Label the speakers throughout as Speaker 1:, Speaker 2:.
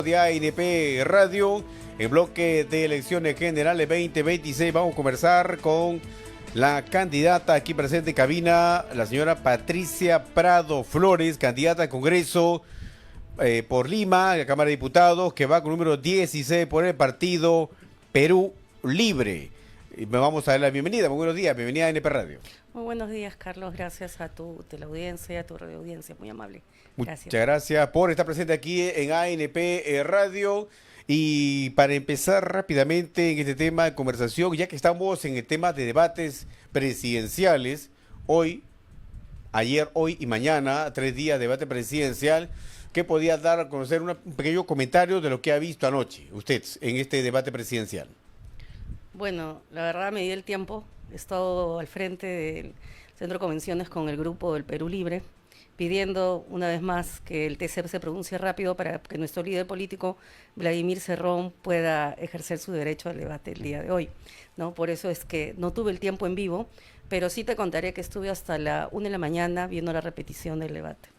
Speaker 1: De ANP Radio, el bloque de elecciones generales 2026. Vamos a conversar con la candidata aquí presente en cabina, la señora Patricia Prado Flores, candidata al Congreso por Lima, a la Cámara de Diputados, que va con número 16 por el partido Perú Libre. Y me vamos a dar la bienvenida. Muy buenos días, bienvenida a ANP Radio.
Speaker 2: Muy buenos días, Carlos. Gracias a tu teleaudiencia, a tu radioaudiencia. Muy amable. Gracias.
Speaker 1: Muchas gracias por estar presente aquí en ANP Radio. Y para empezar rápidamente en este tema de conversación, ya que estamos en el tema de debates presidenciales, hoy, ayer, hoy y mañana, 3 días de debate presidencial, ¿qué podía dar a conocer un pequeño comentario de lo que ha visto anoche usted en este debate presidencial?
Speaker 2: Bueno, la verdad me di el tiempo. He estado al frente del Centro de Convenciones con el grupo del Perú Libre, pidiendo una vez más que el TC se pronuncie rápido para que nuestro líder político, Vladimir Cerrón, pueda ejercer su derecho al debate el día de hoy, ¿no? Por eso es que no tuve el tiempo en vivo, pero sí te contaré que estuve hasta la 1 de la mañana viendo la repetición del debate.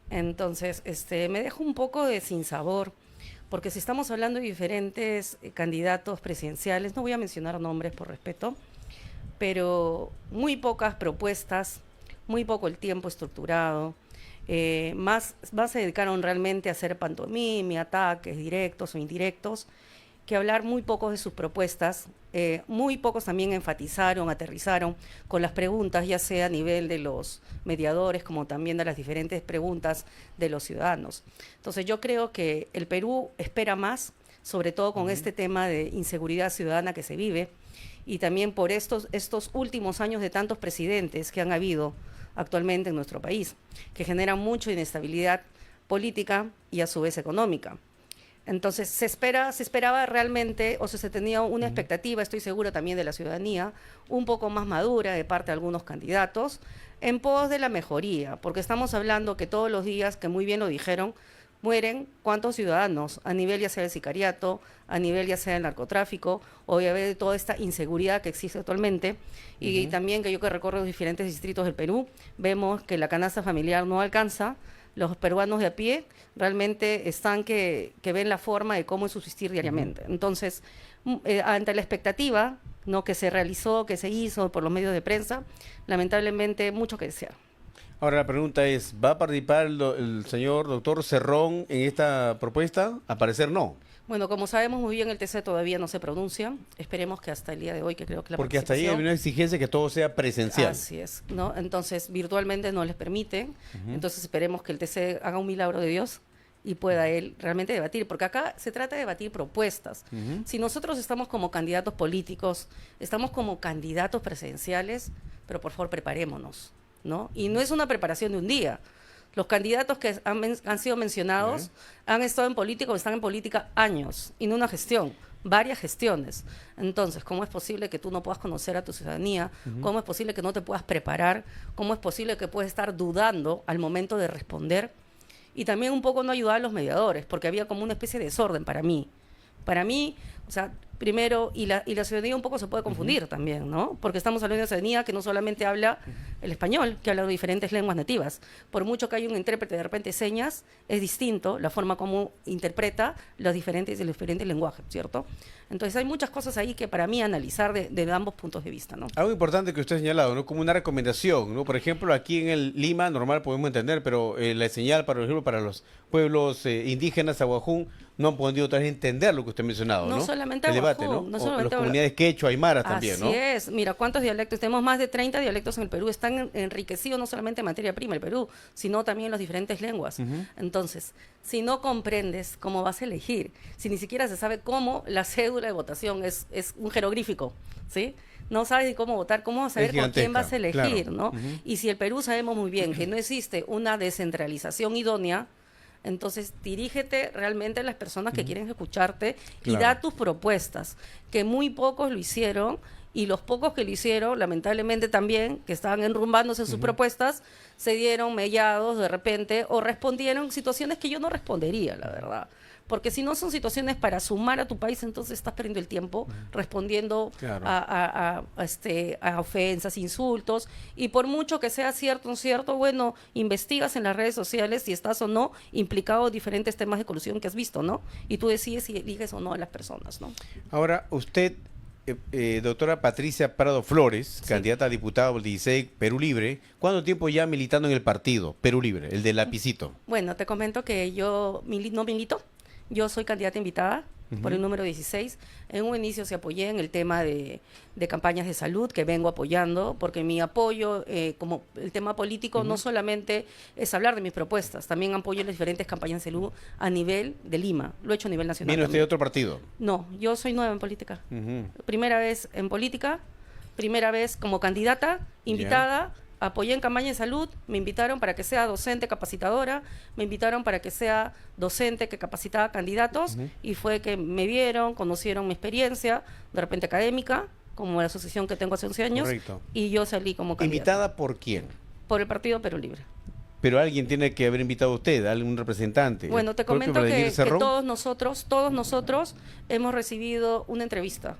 Speaker 2: Entonces, me dejo un poco de sinsabor, porque si estamos hablando de diferentes candidatos presidenciales, no voy a mencionar nombres por respeto, pero muy pocas propuestas, muy poco el tiempo estructurado, más se dedicaron realmente a hacer pantomima, ataques directos o indirectos, que hablar muy pocos de sus propuestas. Muy pocos también enfatizaron, aterrizaron con las preguntas, ya sea a nivel de los mediadores como también de las diferentes preguntas de los ciudadanos. Entonces yo creo que el Perú espera más, sobre todo con este tema de inseguridad ciudadana que se vive, y también por estos últimos años de tantos presidentes que han habido actualmente en nuestro país, que generan mucha inestabilidad política y a su vez económica. Entonces se esperaba realmente, o sea, se tenía una expectativa, estoy segura también de la ciudadanía, un poco más madura de parte de algunos candidatos, en pos de la mejoría, porque estamos hablando que todos los días, que muy bien lo dijeron, mueren cuántos ciudadanos, a nivel ya sea del sicariato, a nivel ya sea del narcotráfico, obviamente toda esta inseguridad que existe actualmente, y también que yo que recorro los diferentes distritos del Perú, vemos que la canasta familiar no alcanza. Los peruanos de a pie realmente están que ven la forma de cómo subsistir diariamente. Entonces, ante la expectativa, ¿no?, que se realizó, que se hizo por los medios de prensa, lamentablemente mucho que desear.
Speaker 1: Ahora la pregunta es, ¿va a participar el señor doctor Cerrón en esta propuesta? Al parecer no.
Speaker 2: Bueno, como sabemos muy bien, el TC todavía no se pronuncia. Esperemos que hasta el día de hoy, que creo que la
Speaker 1: Porque hasta ahí hay una exigencia que todo sea presencial.
Speaker 2: Así es, ¿no? Entonces, virtualmente no les permite. Entonces, esperemos que el TC haga un milagro de Dios y pueda él realmente debatir, porque acá se trata de debatir propuestas. Si nosotros estamos como candidatos políticos, estamos como candidatos presidenciales, pero por favor preparémonos, ¿no? Y no es una preparación de un día. Los candidatos que han sido mencionados han estado en política o están en política años, y no una gestión, varias gestiones. Entonces, ¿cómo es posible que tú no puedas conocer a tu ciudadanía? ¿Cómo es posible que no te puedas preparar? ¿Cómo es posible que puedas estar dudando al momento de responder? Y también un poco no ayudar a los mediadores, porque había como una especie de desorden para mí. Para mí, o sea, primero, y la ciudadanía un poco se puede confundir también, ¿no? Porque estamos hablando de una ciudadanía que no solamente habla el español, que habla de diferentes lenguas nativas. Por mucho que haya un intérprete de repente señas, es distinto la forma como interpreta los diferentes lenguajes, ¿cierto? Entonces hay muchas cosas ahí que para mí analizar de ambos puntos de vista, ¿no?
Speaker 1: Algo importante que usted ha señalado, ¿no? Como una recomendación, ¿no? Por ejemplo, aquí en el Lima, normal podemos entender, pero la señal, por ejemplo, para los pueblos indígenas, aguajún, no han podido tal vez entender lo que usted ha mencionado, ¿no?
Speaker 2: No solamente
Speaker 1: el
Speaker 2: aguajún,
Speaker 1: debate, ¿no?
Speaker 2: no
Speaker 1: O
Speaker 2: solamente
Speaker 1: las comunidades quechua, aymaras también, ¿no?
Speaker 2: Así es. Mira, ¿cuántos dialectos? Tenemos más de 30 dialectos en el Perú. Están enriquecidos no solamente en materia prima el Perú, sino también en las diferentes lenguas. Entonces, si no comprendes cómo vas a elegir, si ni siquiera se sabe cómo la cédula de votación es un jeroglífico, ¿sí? No sabes cómo votar, cómo vas a saber con quién vas a elegir, claro, ¿no? Y si el Perú sabemos muy bien que no existe una descentralización idónea, entonces dirígete realmente a las personas que quieren escucharte y da tus propuestas, que muy pocos lo hicieron, y los pocos que lo hicieron, lamentablemente también, que estaban enrumbándose en sus propuestas, se dieron mellados de repente o respondieron situaciones que yo no respondería, la verdad. Porque si no son situaciones para sumar a tu país, entonces estás perdiendo el tiempo respondiendo
Speaker 1: Claro.
Speaker 2: a ofensas, insultos, y por mucho que sea cierto o no cierto, bueno, investigas en las redes sociales si estás o no implicado en diferentes temas de corrupción que has visto, ¿no? Y tú decides si eliges o no a las personas, ¿no?
Speaker 1: Ahora, usted, doctora Patricia Prado Flores, candidata a diputada del 16 Perú Libre, ¿cuánto tiempo ya militando en el partido Perú Libre, el del lapicito?
Speaker 2: Bueno, te comento que yo no milito. Yo soy candidata invitada por el número 16. En un inicio se apoyé en el tema de campañas de salud, que vengo apoyando, porque mi apoyo, como el tema político, no solamente es hablar de mis propuestas, también apoyo las diferentes campañas de salud a nivel de Lima. Lo he hecho a nivel nacional.
Speaker 1: ¿Viene usted de otro partido?
Speaker 2: No, yo soy nueva en política. Primera vez en política, primera vez como candidata, invitada. Apoyé en campaña de salud, me invitaron para que sea docente capacitadora, me invitaron para que sea docente que capacitaba candidatos, y fue que me vieron, conocieron mi experiencia, de repente académica, como la asociación que tengo hace 11 años,
Speaker 1: Correcto.
Speaker 2: Y yo salí como candidata.
Speaker 1: ¿Invitada por quién?
Speaker 2: Por el Partido Perú Libre.
Speaker 1: Pero alguien tiene que haber invitado a usted, algún representante.
Speaker 2: Bueno, te
Speaker 1: Creo
Speaker 2: comento
Speaker 1: Vladimir
Speaker 2: que
Speaker 1: Cerrón.
Speaker 2: todos nosotros hemos recibido una entrevista,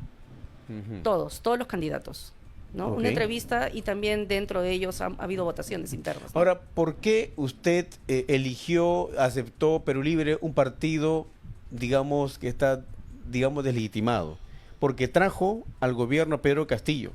Speaker 2: todos los candidatos, ¿no?
Speaker 1: Ok.
Speaker 2: Una entrevista, y también dentro de ellos ha habido votaciones internas, ¿no?
Speaker 1: Ahora, ¿por qué usted aceptó Perú Libre, un partido, digamos, que está, digamos, deslegitimado? Porque trajo al gobierno Pedro Castillo.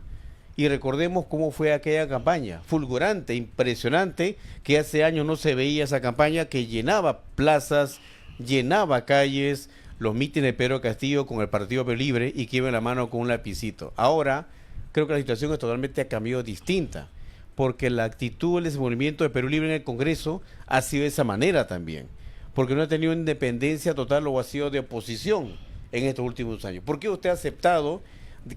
Speaker 1: Y recordemos cómo fue aquella campaña, fulgurante, impresionante, que hace años no se veía esa campaña, que llenaba plazas, llenaba calles, los mítines de Pedro Castillo con el Partido Perú Libre, y que iba en la mano con un lapicito. Ahora, creo que la situación es totalmente ha cambiado distinta, porque la actitud, el desenvolvimiento de Perú Libre en el Congreso ha sido de esa manera también, porque no ha tenido independencia total o ha sido de oposición en estos últimos años. ¿Por qué usted ha aceptado?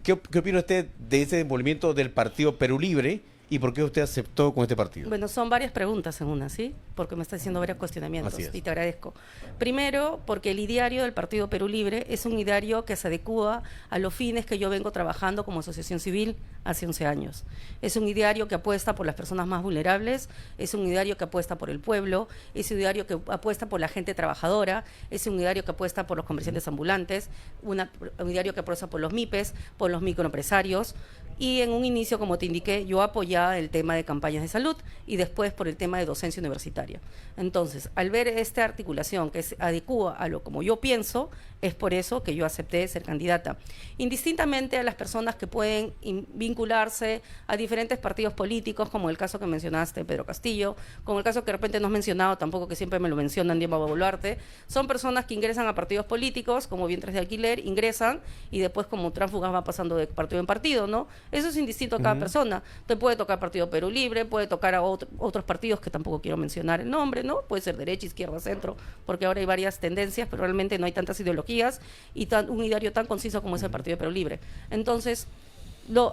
Speaker 1: ¿Qué opina usted de ese desenvolvimiento del Partido Perú Libre y por qué usted aceptó con este partido?
Speaker 2: Bueno, son varias preguntas en una, ¿sí? Porque me está haciendo varios cuestionamientos,
Speaker 1: Así es.
Speaker 2: y te agradezco. Primero, porque el ideario del Partido Perú Libre es un ideario que se adecúa a los fines que yo vengo trabajando como asociación civil hace 11 años. Es un ideario que apuesta por las personas más vulnerables, es un ideario que apuesta por el pueblo, es un ideario que apuesta por la gente trabajadora, es un ideario que apuesta por los comerciantes ambulantes, un ideario que apuesta por los MIPES, por los microempresarios. Y en un inicio, como te indiqué, yo apoyaba el tema de campañas de salud, y después por el tema de docencia universitaria. Entonces, al ver esta articulación que se adecúa a lo como yo pienso, es por eso que yo acepté ser candidata. Indistintamente a las personas que pueden vincularse a diferentes partidos políticos, como el caso que mencionaste, Pedro Castillo, como el caso que de repente no has mencionado tampoco, que siempre me lo mencionan, Diego Boluarte, son personas que ingresan a partidos políticos como vientres de alquiler, ingresan, y después como tránsfugas van pasando de partido en partido, ¿no? Eso es indistinto a cada persona. Te puede tocar Partido Perú Libre, puede tocar a otros partidos que tampoco quiero mencionar el nombre, ¿no? Puede ser derecha, izquierda, centro, porque ahora hay varias tendencias, pero realmente no hay tantas ideologías y un ideario tan conciso como es el Partido Perú Libre. Entonces,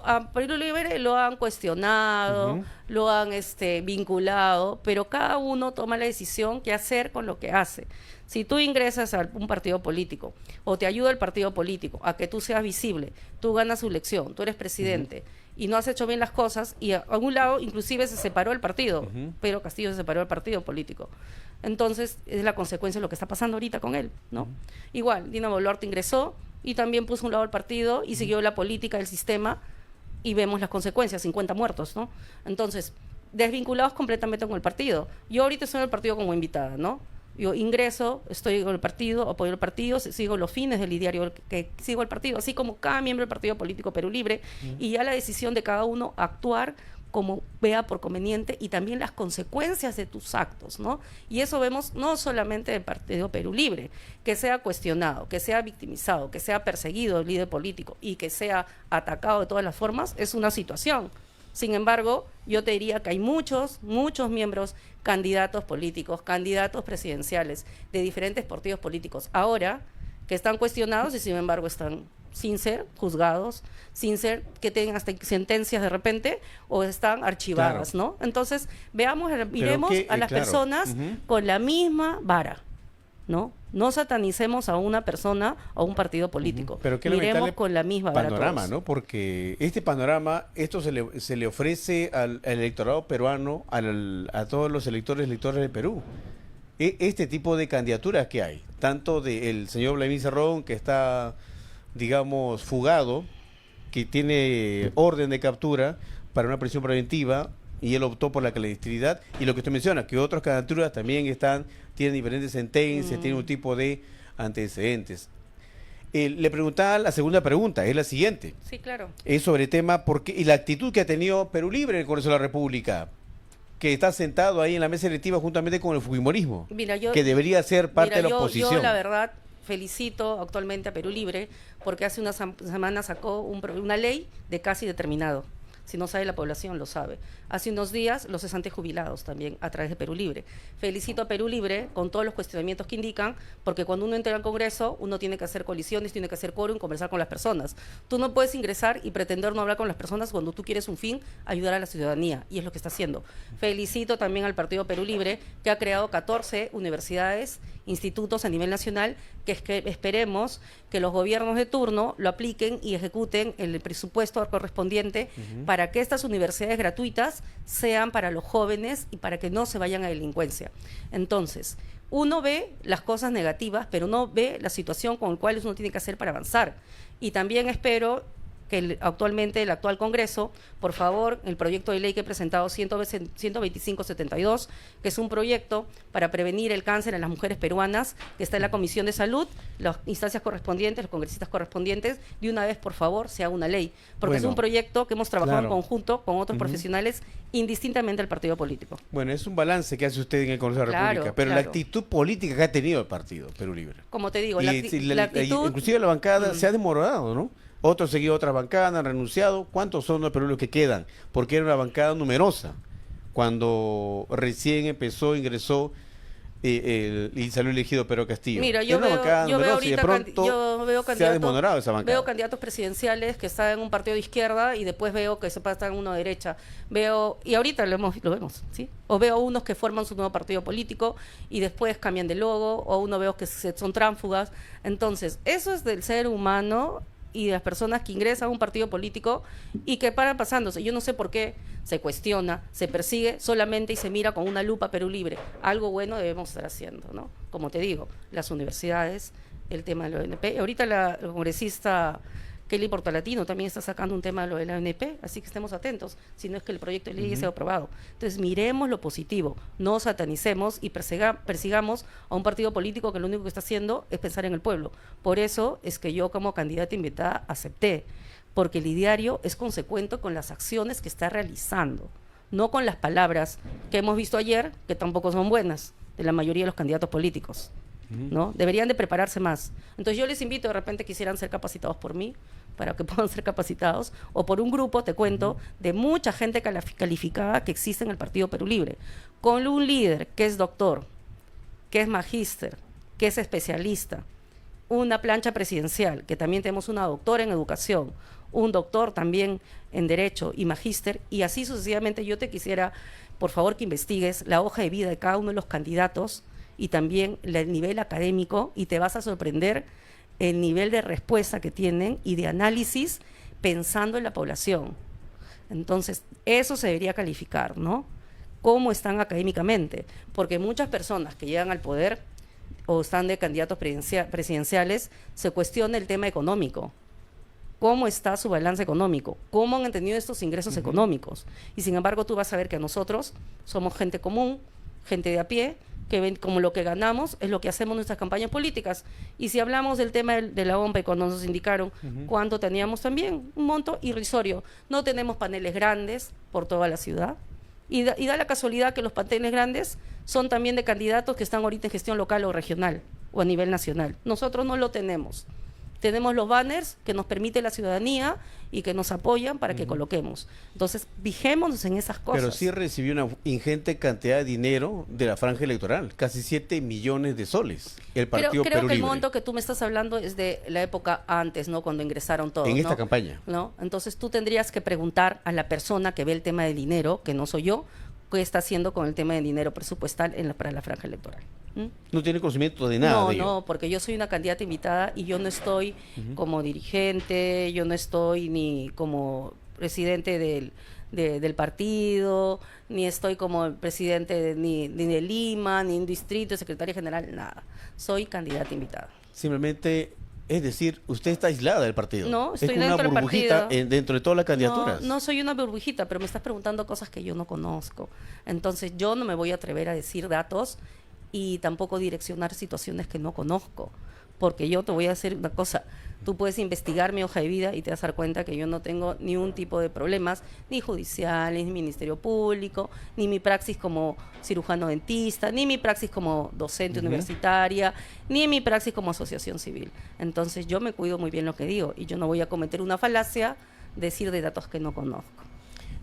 Speaker 2: a Perú Libre lo han cuestionado, lo han vinculado, pero cada uno toma la decisión qué hacer con lo que hace. Si tú ingresas a un partido político o te ayuda el partido político a que tú seas visible, tú ganas su elección, tú eres presidente y no has hecho bien las cosas, y a un lado inclusive se separó el partido, pero Castillo se separó del partido político. Entonces es la consecuencia de lo que está pasando ahorita con él, ¿no? Igual, Dina Boluarte ingresó y también puso a un lado el partido y siguió la política del sistema, y vemos las consecuencias, 50 muertos, ¿no? Entonces, desvinculados completamente con el partido. Yo ahorita estoy en el partido como invitada, ¿no? Yo ingreso, estoy con el partido, apoyo el partido, sigo los fines del ideario que sigo el partido, así como cada miembro del Partido Político Perú Libre, y ya la decisión de cada uno actuar como vea por conveniente, y también las consecuencias de tus actos, ¿no? Y eso vemos no solamente del Partido Perú Libre, que sea cuestionado, que sea victimizado, que sea perseguido el líder político y que sea atacado de todas las formas, es una situación. Sin embargo, yo te diría que hay muchos miembros, candidatos políticos, candidatos presidenciales de diferentes partidos políticos ahora que están cuestionados y sin embargo están sin ser juzgados, sin ser que tengan hasta sentencias de repente, o están archivadas,
Speaker 1: Claro.
Speaker 2: ¿no? Entonces, miremos a las
Speaker 1: claro.
Speaker 2: personas con la misma vara. ¿no? No satanicemos a una persona o a un partido político.
Speaker 1: Pero qué
Speaker 2: miremos
Speaker 1: lamentable
Speaker 2: con la misma vara
Speaker 1: panorama,
Speaker 2: todos.
Speaker 1: ¿no? Porque este panorama, esto se le ofrece al electorado peruano, a todos los electores de Perú. Este tipo de candidaturas que hay, tanto del señor Vladimir Cerrón, que está, digamos, fugado, que tiene orden de captura para una prisión preventiva, y él optó por la clandestinidad, y lo que usted menciona, que otras candidaturas también tienen diferentes sentencias, tienen un tipo de antecedentes. Le preguntaba la segunda pregunta, es la siguiente.
Speaker 2: Sí, claro.
Speaker 1: Es sobre el tema y la actitud que ha tenido Perú Libre en el Congreso de la República, que está sentado ahí en la mesa electiva juntamente con el fujimorismo,
Speaker 2: Mira,
Speaker 1: que debería ser parte de la oposición.
Speaker 2: Yo, la verdad, felicito actualmente a Perú Libre porque hace unas semanas sacó una ley de casi determinado. Si no sabe la población, lo sabe. Hace unos días, los cesantes jubilados también, a través de Perú Libre. Felicito a Perú Libre con todos los cuestionamientos que indican, porque cuando uno entra al Congreso, uno tiene que hacer colisiones, tiene que hacer quórum, conversar con las personas. Tú no puedes ingresar y pretender no hablar con las personas cuando tú quieres un fin, ayudar a la ciudadanía, y es lo que está haciendo. Felicito también al Partido Perú Libre, que ha creado 14 universidades, institutos a nivel nacional, que esperemos que los gobiernos de turno lo apliquen y ejecuten el presupuesto correspondiente para que estas universidades gratuitas sean para los jóvenes y para que no se vayan a delincuencia. Entonces, uno ve las cosas negativas, pero no ve la situación con la cual uno tiene que hacer para avanzar. Y también espero que el actual Congreso, por favor, el proyecto de ley que he presentado 12572, que es un proyecto para prevenir el cáncer en las mujeres peruanas, que está en la Comisión de Salud, las instancias correspondientes, los congresistas correspondientes, de una vez, por favor, se haga una ley, porque es un proyecto que hemos trabajado en conjunto con otros profesionales, indistintamente del partido político.
Speaker 1: Bueno, es un balance que hace usted en el Congreso de la República, pero la actitud política que ha tenido el partido Perú Libre.
Speaker 2: Como te digo, la actitud...
Speaker 1: Inclusive la bancada se ha demorado, ¿no? Otros seguido otras bancadas, han renunciado. ¿Cuántos son los peruanos que quedan? Porque era una bancada numerosa cuando recién ingresó y salió elegido Pedro Castillo.
Speaker 2: Mira, yo veo candidatos presidenciales que están en un partido de izquierda y después veo que se pasan uno de derecha. Y ahorita lo vemos, ¿sí? O veo unos que forman su nuevo partido político y después cambian de logo, o uno veo que son tránsfugas. Entonces, eso es del ser humano y de las personas que ingresan a un partido político y que paran pasándose. Yo no sé por qué se cuestiona, se persigue solamente y se mira con una lupa Perú Libre. Algo bueno debemos estar haciendo, ¿no? Como te digo, las universidades, el tema de la ONP. Ahorita la congresista Kelly Portalatino también está sacando un tema de lo de la ONP, así que estemos atentos, si no es que el proyecto de ley sea aprobado. Entonces, miremos lo positivo, no satanicemos y persigamos a un partido político que lo único que está haciendo es pensar en el pueblo. Por eso es que yo, como candidata invitada, acepté, porque el ideario es consecuente con las acciones que está realizando, no con las palabras que hemos visto ayer, que tampoco son buenas, de la mayoría de los candidatos políticos, ¿no? Deberían de prepararse más. Entonces yo les invito, de repente quisieran ser capacitados por mí, para que puedan ser capacitados, o por un grupo, te cuento, de mucha gente calificada que existe en el Partido Perú Libre, con un líder que es doctor, que es magíster, que es especialista, una plancha presidencial, que también tenemos una doctora en educación, un doctor también en derecho y magíster, y así sucesivamente. Yo te quisiera, por favor, que investigues la hoja de vida de cada uno de los candidatos y también el nivel académico, y te vas a sorprender el nivel de respuesta que tienen y de análisis pensando en la población. Entonces, eso se debería calificar, ¿no? ¿Cómo están académicamente? Porque muchas personas que llegan al poder o están de candidatos presidenciales, se cuestiona el tema económico. ¿Cómo está su balance económico? ¿Cómo han entendido estos ingresos económicos? Y sin embargo, tú vas a ver que nosotros somos gente común, gente de a pie, que ven como lo que ganamos es lo que hacemos en nuestras campañas políticas. Y si hablamos del tema de la OMPE, cuando nos indicaron cuánto teníamos, también un monto irrisorio. No tenemos paneles grandes por toda la ciudad. Y da la casualidad que los paneles grandes son también de candidatos que están ahorita en gestión local o regional o a nivel nacional. Nosotros no lo tenemos. Tenemos los banners que nos permite la ciudadanía y que nos apoyan para que coloquemos. Entonces, fijémonos en esas cosas.
Speaker 1: Pero sí recibió una ingente cantidad de dinero de la franja electoral, casi 7 millones de soles, el Partido Perú
Speaker 2: Creo que el
Speaker 1: Libre.
Speaker 2: monto que tú me estás hablando es de la época antes, ¿no? Cuando ingresaron todos,
Speaker 1: en esta campaña.
Speaker 2: ¿no? Entonces, tú tendrías que preguntar a la persona que ve el tema del dinero, que no soy yo, qué está haciendo con el tema de dinero presupuestal para la franja electoral. ¿Mm?
Speaker 1: No tiene conocimiento de nada.
Speaker 2: No,
Speaker 1: de ello.
Speaker 2: no, porque yo soy una candidata invitada y yo no estoy como dirigente, yo no estoy ni como presidente del partido, ni estoy como presidente ni de Lima, ni en distrito, secretaria general, nada. Soy candidata invitada.
Speaker 1: Simplemente, es decir, usted está aislada del partido.
Speaker 2: No,
Speaker 1: es
Speaker 2: estoy
Speaker 1: como una
Speaker 2: dentro del
Speaker 1: burbujita
Speaker 2: partido.
Speaker 1: dentro de todas las candidaturas.
Speaker 2: No, no soy una burbujita, pero me estás preguntando cosas que yo no conozco. Entonces yo no me voy a atrever a decir datos y tampoco direccionar situaciones que no conozco. Porque yo te voy a decir una cosa, tú puedes investigar mi hoja de vida y te vas a dar cuenta que yo no tengo ni un tipo de problemas, ni judiciales, ni ministerio público, ni mi praxis como cirujano dentista, ni mi praxis como docente universitaria, ni mi praxis como asociación civil. Entonces yo me cuido muy bien lo que digo y yo no voy a cometer una falacia, decir de datos que no conozco.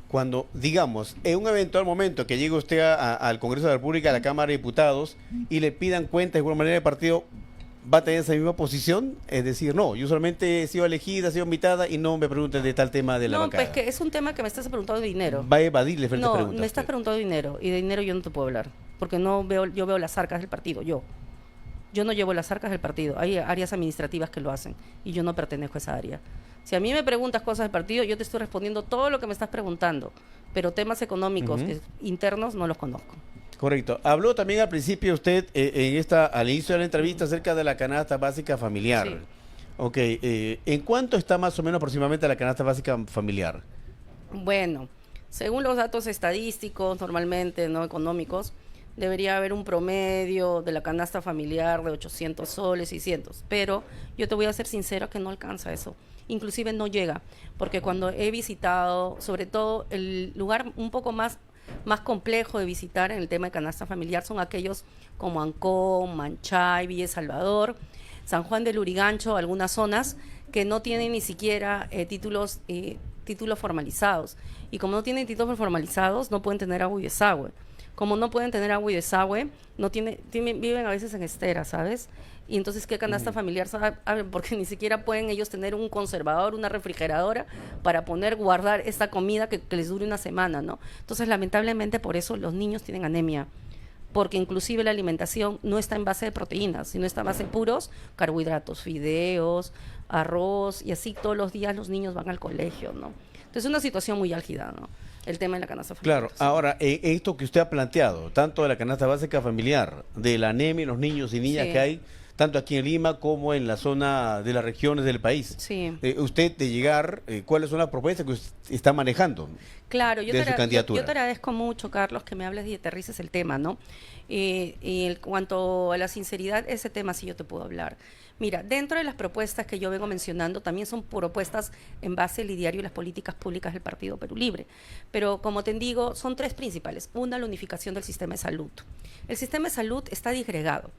Speaker 1: Cuando, digamos, en un eventual momento que llegue usted al Congreso de la República, a la Cámara de Diputados, y le pidan cuenta de alguna manera del partido, ¿va a tener esa misma posición? Es decir, no, yo solamente he sido elegida, he sido invitada y no me pregunten de tal tema de la bancada.
Speaker 2: No, pues que es un tema que me estás preguntando de dinero.
Speaker 1: Va a evadirle frente a
Speaker 2: No,
Speaker 1: preguntas.
Speaker 2: me estás preguntando de dinero y de dinero yo no te puedo hablar, porque no veo, yo veo las arcas del partido, yo no llevo las arcas del partido, hay áreas administrativas que lo hacen y yo no pertenezco a esa área. Si a mí me preguntas cosas del partido, yo te estoy respondiendo todo lo que me estás preguntando, pero temas económicos internos no los conozco.
Speaker 1: Correcto. Habló también al principio usted al inicio de la entrevista acerca de la canasta básica familiar.
Speaker 2: Sí.
Speaker 1: Ok, ¿en cuánto está más o menos aproximadamente la canasta básica familiar?
Speaker 2: Bueno, según los datos estadísticos, normalmente no económicos, debería haber un promedio de la canasta familiar de 800 soles, 600, pero yo te voy a ser sincero que no alcanza eso, inclusive no llega, porque cuando he visitado, sobre todo el lugar un poco más complejo de visitar en el tema de canasta familiar son aquellos como Ancón, Manchay, Villa Salvador, San Juan del Lurigancho, algunas zonas que no tienen ni siquiera títulos formalizados, y como no tienen títulos formalizados no pueden tener agua y desagüe. Como no pueden tener agua y desagüe, viven a veces en esteras, ¿sabes? Y entonces, ¿qué canasta familiar sabe? Porque ni siquiera pueden ellos tener un conservador, una refrigeradora para guardar esta comida que les dure una semana, ¿no? Entonces, lamentablemente, por eso los niños tienen anemia, porque inclusive la alimentación no está en base de proteínas, sino está en base de puros carbohidratos, fideos, arroz, y así todos los días los niños van al colegio, ¿no? Entonces, es una situación muy álgida, ¿no? El tema de la canasta familiar.
Speaker 1: Claro, ahora, esto que usted ha planteado, tanto de la canasta básica familiar, de la anemia en los niños y niñas que hay, tanto aquí en Lima como en la zona de las regiones del país.
Speaker 2: Sí.
Speaker 1: Usted de llegar, ¿cuáles son las propuestas que usted está manejando?
Speaker 2: Claro, yo
Speaker 1: de
Speaker 2: te
Speaker 1: su candidatura?
Speaker 2: Yo te agradezco mucho, Carlos, que me hables y aterrices el tema, ¿no? Y en cuanto a la sinceridad, ese tema sí yo te puedo hablar. Mira, dentro de las propuestas que yo vengo mencionando, también son propuestas en base al ideario y las políticas públicas del Partido Perú Libre. Pero como te digo, son tres principales. Una, la unificación del sistema de salud. El sistema de salud está disgregado.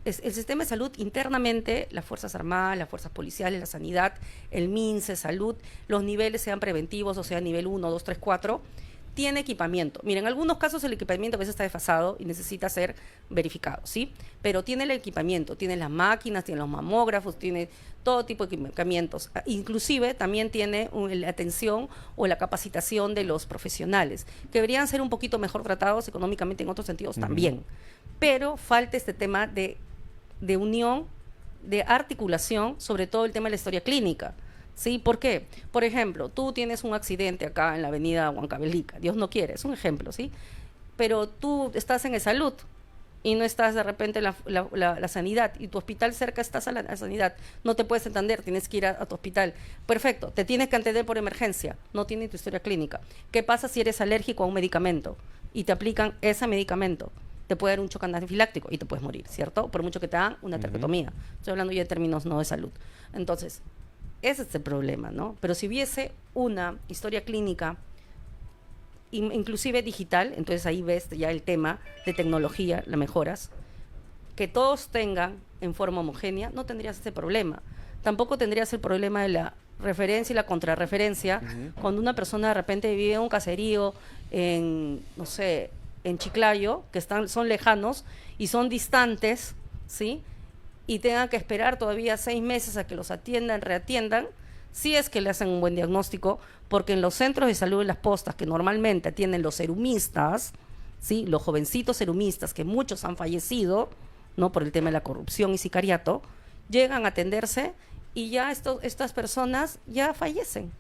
Speaker 2: El sistema de salud internamente, las Fuerzas Armadas, las Fuerzas Policiales, la Sanidad, el MINSE, Salud, los niveles sean preventivos, o sea, nivel 1, 2, 3, 4, tiene equipamiento. Mira, en algunos casos el equipamiento a veces está desfasado y necesita ser verificado, ¿sí? Pero tiene el equipamiento, tiene las máquinas, tiene los mamógrafos, tiene todo tipo de equipamientos. Inclusive también tiene la atención o la capacitación de los profesionales, que deberían ser un poquito mejor tratados económicamente en otros sentidos también. Pero falta este tema de unión, de articulación, sobre todo el tema de la historia clínica. ¿Sí? ¿Por qué? Por ejemplo, tú tienes un accidente acá en la avenida Huancavelica, Dios no quiere, es un ejemplo, ¿sí? Pero tú estás en el salud y no estás de repente en la sanidad, y tu hospital cerca estás a la sanidad, no te puedes entender, tienes que ir a tu hospital. Perfecto, te tienes que atender por emergencia, no tienes tu historia clínica. ¿Qué pasa si eres alérgico a un medicamento y te aplican ese medicamento? Te puede dar un choque anafiláctico y te puedes morir, ¿cierto? Por mucho que te hagan una traqueotomía. Estoy hablando ya de términos no de salud. Entonces, ese es el problema, ¿no? Pero si hubiese una historia clínica, inclusive digital, entonces ahí ves ya el tema de tecnología, la mejoras, que todos tengan en forma homogénea, no tendrías ese problema. Tampoco tendrías el problema de la referencia y la contrarreferencia, cuando una persona de repente vive en un caserío, no sé, en Chiclayo, que son lejanos y son distantes, ¿sí? Y tengan que esperar todavía 6 meses a que los reatiendan, si es que le hacen un buen diagnóstico, porque en los centros de salud de las postas, que normalmente atienden los serumistas, ¿sí? Los jovencitos serumistas, que muchos han fallecido, ¿no? Por el tema de la corrupción y sicariato, llegan a atenderse y ya estas personas ya fallecen.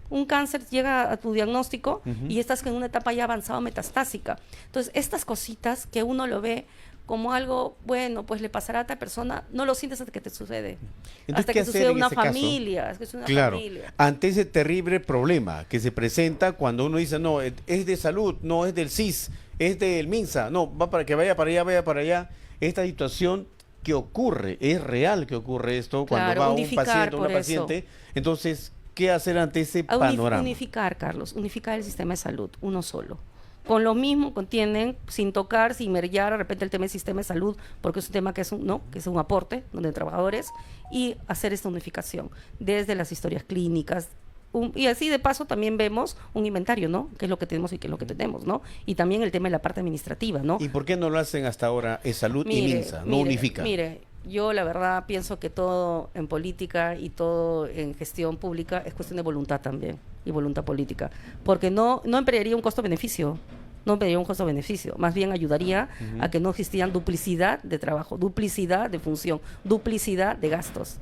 Speaker 2: Un cáncer llega a tu diagnóstico y estás en una etapa ya avanzada metastásica. Entonces, estas cositas que uno lo ve como algo, bueno, pues le pasará a otra persona, no lo sientes hasta que te sucede.
Speaker 1: Entonces,
Speaker 2: hasta que sucede una familia. Es que es una
Speaker 1: claro,
Speaker 2: familia.
Speaker 1: ante ese terrible problema que se presenta cuando uno dice, no, es de salud, no es del CIS, es del MINSA, no, va para que vaya para allá. Esta situación que ocurre, es real que ocurre esto cuando
Speaker 2: Claro,
Speaker 1: va un
Speaker 2: unificar
Speaker 1: paciente o una
Speaker 2: por
Speaker 1: paciente.
Speaker 2: eso.
Speaker 1: Entonces, ¿qué hacer ante ese panorama?
Speaker 2: Unificar, Carlos, unificar el sistema de salud, uno solo. Con lo mismo contienen, sin tocar, sin mermar de repente el tema del sistema de salud, porque es un tema que es un aporte de trabajadores, y hacer esta unificación desde las historias clínicas. Y así de paso también vemos un inventario, ¿no? Qué es lo que tenemos y qué es lo que tenemos, ¿no? Y también el tema de la parte administrativa, ¿no?
Speaker 1: ¿Y por qué no lo hacen hasta ahora Salud y MINSA? No unifican.
Speaker 2: Mire, yo la verdad pienso que todo en política y todo en gestión pública es cuestión de voluntad también, y voluntad política, porque no emplearía un costo-beneficio, no emplearía un costo-beneficio, más bien ayudaría a que no existieran duplicidad de trabajo, duplicidad de función, duplicidad de gastos,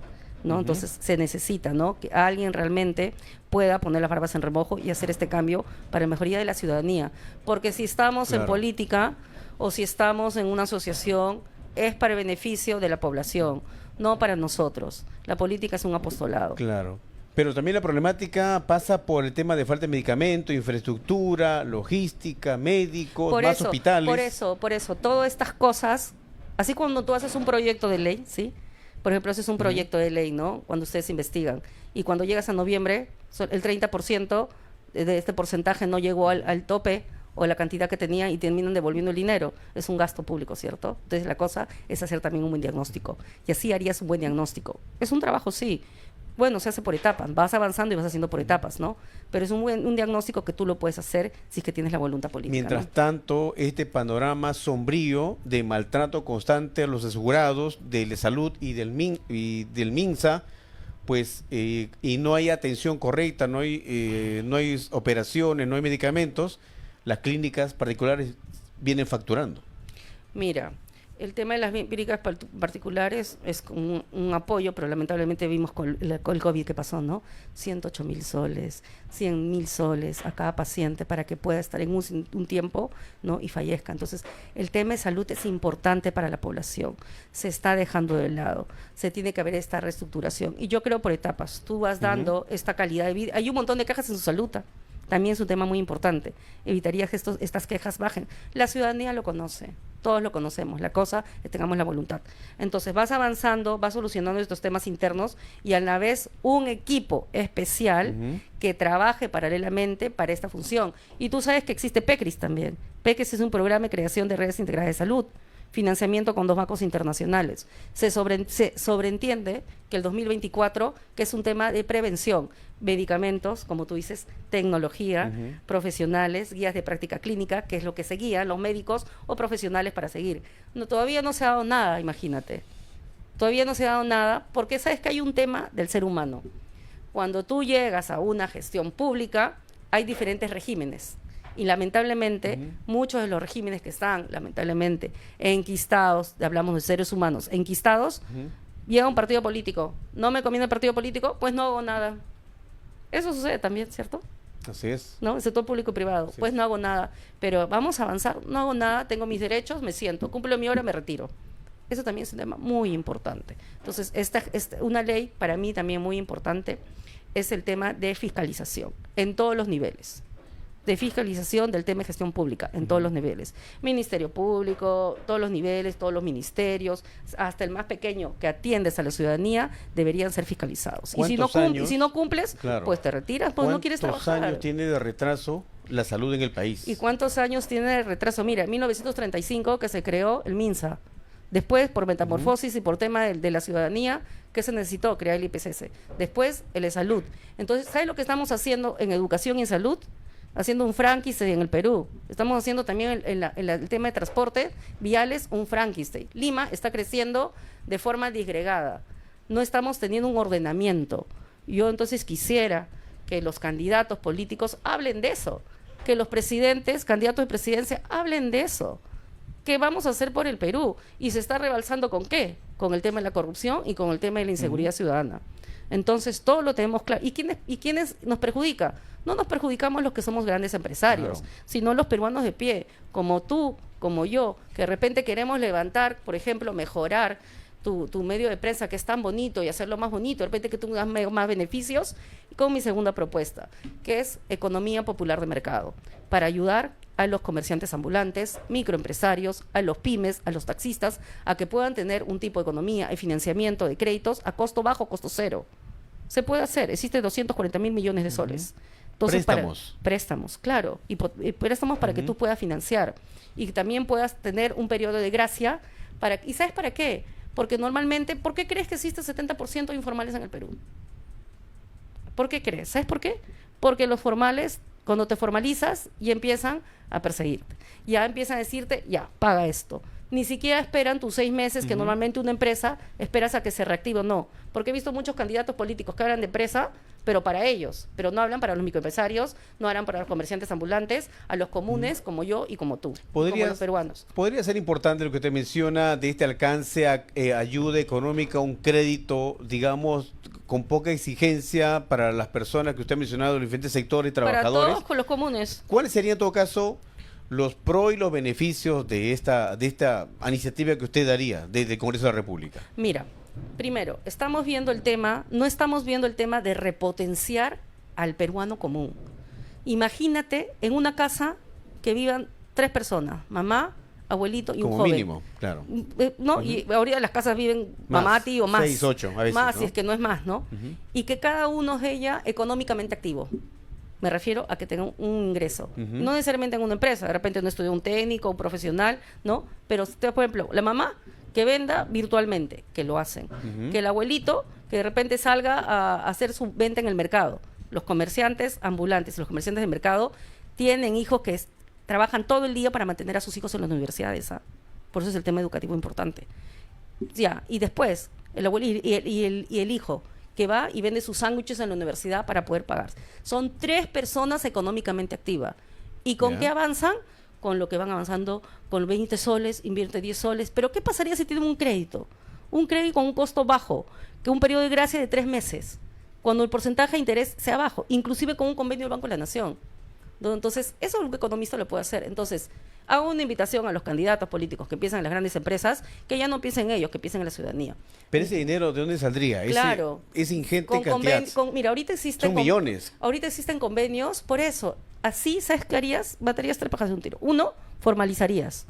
Speaker 2: ¿no? Entonces se necesita, ¿no? Que alguien realmente pueda poner las barbas en remojo y hacer este cambio para la mejoría de la ciudadanía, porque si estamos en política o si estamos en una asociación, es para el beneficio de la población, no para nosotros. La política es un apostolado.
Speaker 1: Claro. Pero también la problemática pasa por el tema de falta de medicamento, infraestructura, logística, médicos, más hospitales.
Speaker 2: Por eso, todas estas cosas, así cuando tú haces un proyecto de ley, ¿sí? Por ejemplo, haces un proyecto de ley, ¿no? Cuando ustedes investigan. Y cuando llegas a noviembre, el 30% de este porcentaje no llegó al tope o la cantidad que tenía y terminan devolviendo el dinero. Es un gasto público, ¿cierto? Entonces la cosa es hacer también un buen diagnóstico. Y así harías un buen diagnóstico. Es un trabajo, sí. Bueno, se hace por etapas. Vas avanzando y vas haciendo por etapas, ¿no? Pero es un diagnóstico que tú lo puedes hacer si es que tienes la voluntad política.
Speaker 1: Mientras
Speaker 2: ¿no?
Speaker 1: tanto, este panorama sombrío de maltrato constante a los asegurados de salud y del MINSA, pues, y no hay atención correcta, no hay operaciones, no hay medicamentos, las clínicas particulares vienen facturando.
Speaker 2: Mira, el tema de las clínicas particulares es un apoyo, pero lamentablemente vimos con el COVID que pasó, ¿no? 108.000 soles, 100.000 soles a cada paciente para que pueda estar en un tiempo, ¿no? Y fallezca. Entonces, el tema de salud es importante para la población. Se está dejando de lado. Se tiene que haber esta reestructuración. Y yo creo por etapas. Tú vas dando esta calidad de vida. Hay un montón de quejas en su salud. También es un tema muy importante. Evitaría que estas quejas bajen. La ciudadanía lo conoce, todos lo conocemos. La cosa es que tengamos la voluntad. Entonces vas avanzando, vas solucionando estos temas internos y a la vez un equipo especial que trabaje paralelamente para esta función. Y tú sabes que existe PECRIS también. PECRIS es un programa de creación de redes integradas de salud, financiamiento con 2 bancos internacionales. Se sobreentiende que el 2024, que es un tema de prevención, medicamentos, como tú dices, tecnología, profesionales, guías de práctica clínica, que es lo que se guían los médicos o profesionales para seguir. Todavía no se ha dado nada, imagínate. Todavía no se ha dado nada, porque sabes que hay un tema del ser humano. Cuando tú llegas a una gestión pública, hay diferentes regímenes. Y lamentablemente, muchos de los regímenes que están, lamentablemente, enquistados, hablamos de seres humanos, enquistados, llega un partido político. No me conviene el partido político, pues no hago nada. Eso sucede también, ¿cierto?
Speaker 1: Así es.
Speaker 2: ¿No? El sector público y privado.
Speaker 1: Así
Speaker 2: pues
Speaker 1: es.
Speaker 2: no hago nada. Pero vamos a avanzar. No hago nada, tengo mis derechos, me siento. Cumplo mi hora, me retiro. Eso también es un tema muy importante. Entonces, una ley, para mí también muy importante, es el tema de fiscalización en todos los niveles. De fiscalización del tema de gestión pública en todos los niveles. Ministerio Público, todos los niveles, todos los ministerios, hasta el más pequeño que atiendes a la ciudadanía, deberían ser fiscalizados. Y si no cumples,
Speaker 1: claro,
Speaker 2: pues te retiras, pues no quieres trabajar.
Speaker 1: ¿Cuántos años tiene de retraso la salud en el país?
Speaker 2: ¿Y cuántos años tiene de retraso? Mira, en 1935 que se creó el MINSA. Después, por metamorfosis y por tema de la ciudadanía, ¿qué se necesitó? Crear el IPCC. Después, el de salud. Entonces, ¿sabes lo que estamos haciendo en educación y en salud? Haciendo un Frankenstein en el Perú. Estamos haciendo también el tema de transporte, viales, un Frankenstein. Lima está creciendo de forma disgregada. No estamos teniendo un ordenamiento. Yo entonces quisiera que los candidatos políticos hablen de eso. que los presidentes, candidatos de presidencia, hablen de eso. ¿Qué vamos a hacer por el Perú? Y se está rebalsando ¿con qué? Con el tema de la corrupción y con el tema de la inseguridad ciudadana. Entonces, todo lo tenemos claro. ¿Y quiénes nos perjudica? No nos perjudicamos los que somos grandes empresarios,
Speaker 1: Claro.
Speaker 2: sino los peruanos de pie, como tú, como yo, que de repente queremos levantar, por ejemplo, mejorar tu medio de prensa que es tan bonito y hacerlo más bonito, de repente que tú das más beneficios, con mi segunda propuesta, que es economía popular de mercado, para ayudar a los comerciantes ambulantes, microempresarios, a los pymes, a los taxistas, a que puedan tener un tipo de economía y financiamiento de créditos a costo bajo, costo cero. Se puede hacer, existe 240.000 millones de soles. Entonces,
Speaker 1: Préstamos.
Speaker 2: Préstamos, claro, y préstamos para que tú puedas financiar y que también puedas tener un periodo de gracia para, ¿y sabes para qué? Porque normalmente, ¿por qué crees que existe 70% de informales en el Perú? ¿Por qué crees? ¿Sabes por qué? Porque los formales, cuando te formalizas, ya empiezan a perseguirte. Ya empiezan a decirte, ya, paga esto. Ni siquiera esperan tus 6 meses, que normalmente una empresa esperas a que se reactive o no. Porque he visto muchos candidatos políticos que hablan de empresa, pero para ellos. Pero no hablan para los microempresarios, no hablan para los comerciantes ambulantes, a los comunes, como yo y como tú, como los peruanos.
Speaker 1: ¿Podría ser importante lo que usted menciona de este alcance a ayuda económica, un crédito, digamos, con poca exigencia para las personas que usted ha mencionado, los diferentes sectores y trabajadores?
Speaker 2: Para todos con los comunes.
Speaker 1: ¿Cuáles serían en todo caso los pros y los beneficios de esta iniciativa que usted daría desde el Congreso de la República?
Speaker 2: Mira, primero, estamos viendo el tema, no estamos viendo el tema de repotenciar al peruano común. Imagínate en una casa que vivan 3 personas, mamá, abuelito y un
Speaker 1: Como
Speaker 2: joven.
Speaker 1: mínimo, claro.
Speaker 2: ¿No? Y ahorita las casas viven
Speaker 1: Más,
Speaker 2: mamá, tío, más.
Speaker 1: 6, 8 a veces,
Speaker 2: más,
Speaker 1: ¿no?
Speaker 2: si es que no es más, ¿no? Y que cada uno de ella económicamente activo. Me refiero a que tenga un ingreso. No necesariamente en una empresa, de repente no estudió un técnico, un profesional, ¿no? Pero, por ejemplo, la mamá que venda virtualmente, que lo hacen. Que el abuelito que de repente salga a hacer su venta en el mercado. Los comerciantes ambulantes, los comerciantes de mercado tienen hijos que trabajan todo el día para mantener a sus hijos en las universidades. ¿Ah? Por eso es el tema educativo importante. Ya, y después, el abuelo y el hijo que va y vende sus sándwiches en la universidad para poder pagar. Son 3 personas económicamente activas. ¿Y con qué avanzan? Con lo que van avanzando, con 20 soles, invierte 10 soles. Pero ¿qué pasaría si tienen un crédito? Un crédito con un costo bajo, que un periodo de gracia de 3 meses, cuando el porcentaje de interés sea bajo, inclusive con un convenio del Banco de la Nación. Entonces, eso es lo que un economista lo puede hacer. Entonces, hago una invitación a los candidatos políticos que piensan en las grandes empresas, que ya no piensen en ellos, que piensen en la ciudadanía.
Speaker 1: Pero ese dinero, ¿de dónde saldría?
Speaker 2: Claro.
Speaker 1: Ese ingente cantidad.
Speaker 2: Mira, ahorita existen...
Speaker 1: Son millones.
Speaker 2: Ahorita existen convenios, por eso, así, ¿sabes qué harías? Matarías 3 pájaros de un tiro. 1, formalizarías.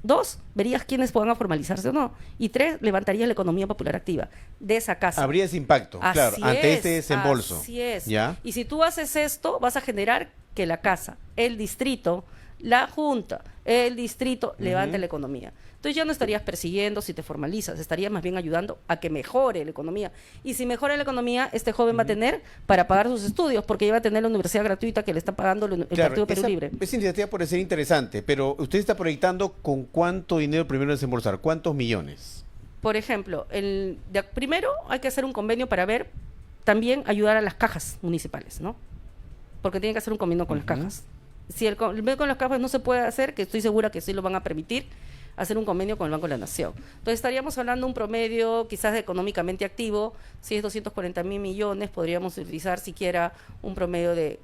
Speaker 2: 2, verías quiénes puedan formalizarse o no. Y 3, levantarías la economía popular activa de esa casa.
Speaker 1: Habría ese impacto, claro, ante este desembolso.
Speaker 2: Así es.
Speaker 1: ¿Ya?
Speaker 2: Y si tú haces esto, vas a generar que la casa, el distrito, la junta, el distrito levante la economía. Entonces ya no estarías persiguiendo si te formalizas, estarías más bien ayudando a que mejore la economía. Y si mejora la economía, este joven va a tener para pagar sus estudios, porque ya va a tener la universidad gratuita que le está pagando el Partido Perú Libre.
Speaker 1: Esa iniciativa puede ser interesante, pero usted está proyectando con cuánto dinero primero desembolsar, ¿cuántos millones?
Speaker 2: Por ejemplo, primero hay que hacer un convenio para ver, también ayudar a las cajas municipales, ¿no? Porque tienen que hacer un convenio con las cajas. Si el convenio con las cajas no se puede hacer, que estoy segura que sí lo van a permitir, hacer un convenio con el Banco de la Nación. Entonces estaríamos hablando de un promedio quizás económicamente activo, si es 240.000 millones, podríamos utilizar siquiera un promedio de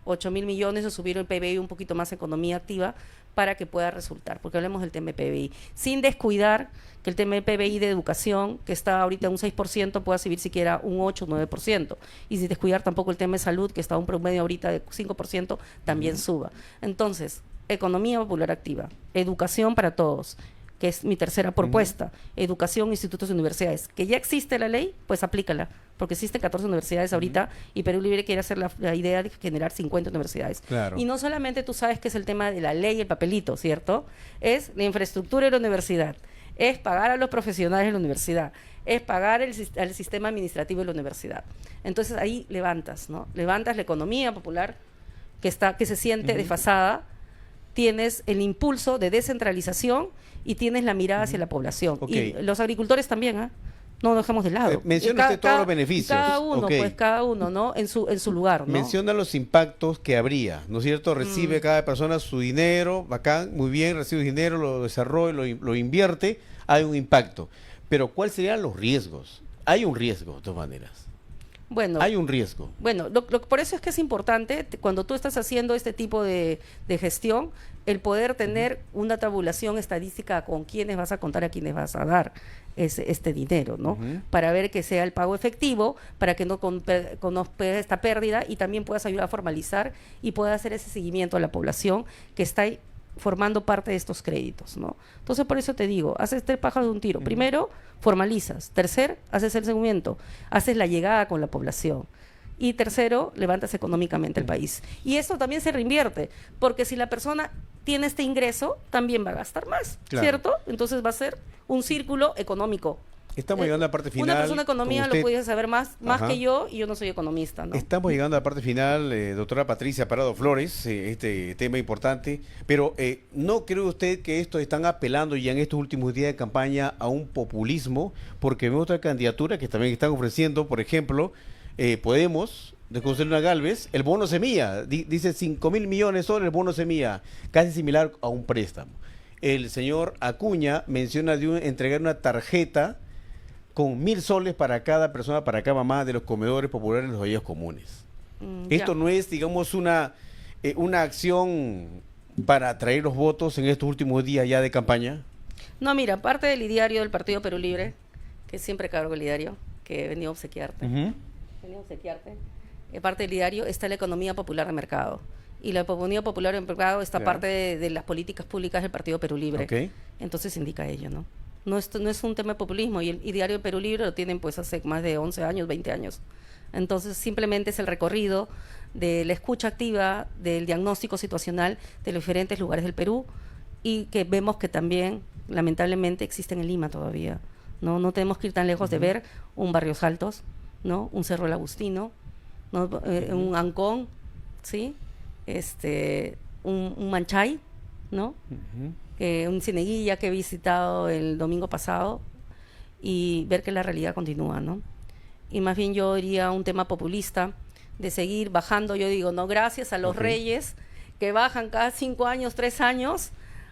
Speaker 2: 8.000 millones o subir el PBI un poquito más economía activa para que pueda resultar, porque hablemos del tema de PBI, sin descuidar que el tema de PBI de educación, que está ahorita en un 6%, pueda subir siquiera un 8 o 9%, y sin descuidar tampoco el tema de salud, que está a un promedio ahorita de 5%, también suba. Entonces, economía popular activa, educación para todos, que es mi tercera propuesta, educación, institutos y universidades, que ya existe la ley, pues aplícala, porque existen 14 universidades ahorita y Perú Libre quiere hacer la idea de generar 50 universidades.
Speaker 1: Claro.
Speaker 2: Y no solamente tú sabes que es el tema de la ley y el papelito, ¿cierto? Es la infraestructura de la universidad, es pagar a los profesionales de la universidad, es pagar el sistema administrativo de la universidad. Entonces ahí levantas, ¿no? Levantas la economía popular que se siente desfasada, tienes el impulso de descentralización y tienes la mirada hacia la población.
Speaker 1: Okay.
Speaker 2: Y los agricultores también, ¿ah? no lo dejemos de lado.
Speaker 1: Menciona usted todos los beneficios.
Speaker 2: Cada uno,
Speaker 1: okay.
Speaker 2: pues cada uno, ¿no? En su lugar, ¿no?
Speaker 1: Menciona los impactos que habría, ¿no es cierto? Recibe cada persona su dinero, bacán, muy bien, recibe dinero, lo desarrolla, lo invierte, hay un impacto. Pero ¿cuáles serían los riesgos? Hay un riesgo, de todas maneras.
Speaker 2: Bueno,
Speaker 1: hay un riesgo.
Speaker 2: Bueno, por eso es que es importante, cuando tú estás haciendo este tipo de gestión, el poder tener una tabulación estadística con quiénes vas a contar, a quiénes vas a dar este dinero, ¿no? Para ver que sea el pago efectivo, para que no conozca esta pérdida y también puedas ayudar a formalizar y puedas hacer ese seguimiento a la población que está ahí formando parte de estos créditos, ¿no? Entonces, por eso te digo, haces 3 pájaros de un tiro. Primero, formalizas. Tercer, haces el seguimiento. Haces la llegada con la población. Y tercero, levantas económicamente el país. Y esto también se reinvierte, porque si la persona tiene este ingreso, también va a gastar más, ¿cierto? Entonces va a ser un círculo económico.
Speaker 1: Estamos llegando a la parte final.
Speaker 2: Una persona de economía lo pudiese saber más que yo, y yo no soy economista, ¿no?
Speaker 1: Estamos llegando a la parte final, doctora Patricia Prado Flores, este tema importante, pero ¿no cree usted que esto están apelando ya en estos últimos días de campaña a un populismo? Porque vemos otra candidatura que también están ofreciendo, por ejemplo, Podemos, de José Luna Gálvez, el bono semilla, dice 5.000 millones de soles el bono semilla, casi similar a un préstamo. El señor Acuña menciona entregar una tarjeta con 1.000 soles para cada persona, para cada mamá de los comedores populares de los valles comunes. Esto no es, digamos, una acción para atraer los votos en estos últimos días ya de campaña.
Speaker 2: No, mira, parte del ideario del Partido Perú Libre, que siempre cargo el ideario, que he venido a obsequiarte, parte del ideario está la economía popular de mercado. Y la economía popular de mercado está parte de las políticas públicas del Partido Perú Libre. Entonces indica ello, ¿no? No es un tema de populismo, y el diario Perú Libre lo tienen pues hace más de 11 años, 20 años. Entonces simplemente es el recorrido de la escucha activa, del diagnóstico situacional de los diferentes lugares del Perú, y que vemos que también lamentablemente existen en Lima todavía. No tenemos que ir tan lejos de ver un Barrios Altos, ¿no? Un Cerro El Agustino, ¿no? Un Ancón, ¿sí? Un Manchay, ¿no? Un Cieneguilla que he visitado el domingo pasado, y ver que la realidad continúa, ¿no? Y más bien yo diría un tema populista de seguir bajando. Yo digo, no, gracias a los reyes que bajan cada 5 años, 3 años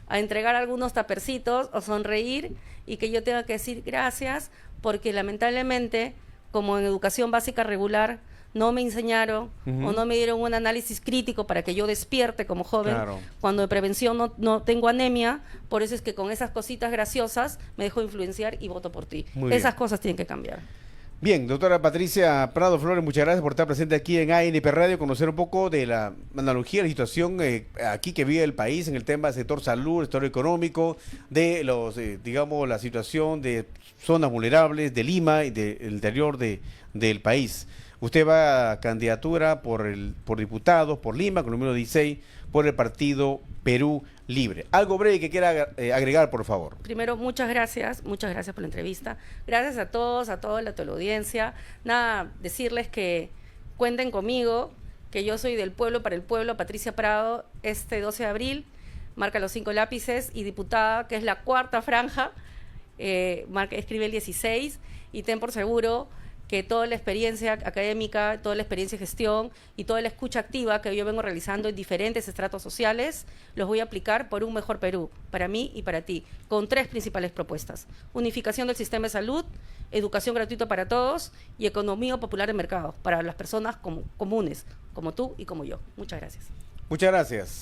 Speaker 2: a entregar algunos tapercitos o sonreír, y que yo tenga que decir gracias, porque lamentablemente, como en educación básica regular, no me enseñaron o no me dieron un análisis crítico para que yo despierte como joven. Cuando de prevención no tengo anemia, por eso es que con esas cositas graciosas me dejo influenciar y voto por ti. Esas cosas tienen que cambiar.
Speaker 1: Bien, doctora Patricia Prado Flores, muchas gracias por estar presente aquí en ANP Radio, conocer un poco de la analogía, la situación aquí que vive el país en el tema del sector salud, sector económico, de los, digamos, la situación de zonas vulnerables de Lima y del interior del país. Usted va a candidatura por diputados por Lima, con el número 16, por el Partido Perú Libre. Algo breve que quiera agregar, por favor.
Speaker 2: Primero, muchas gracias por la entrevista. Gracias a todos, a toda la teleaudiencia. Nada, decirles que cuenten conmigo, que yo soy del pueblo para el pueblo, Patricia Prado, 12 de abril, marca los 5 lápices, y diputada, que es la 4ª franja, escribe el 16, y ten por seguro que toda la experiencia académica, toda la experiencia de gestión y toda la escucha activa que yo vengo realizando en diferentes estratos sociales, los voy a aplicar por un mejor Perú, para mí y para ti, con 3 principales propuestas: unificación del sistema de salud, educación gratuita para todos y economía popular de mercado para las personas comunes, como tú y como yo. Muchas gracias.
Speaker 1: Muchas gracias.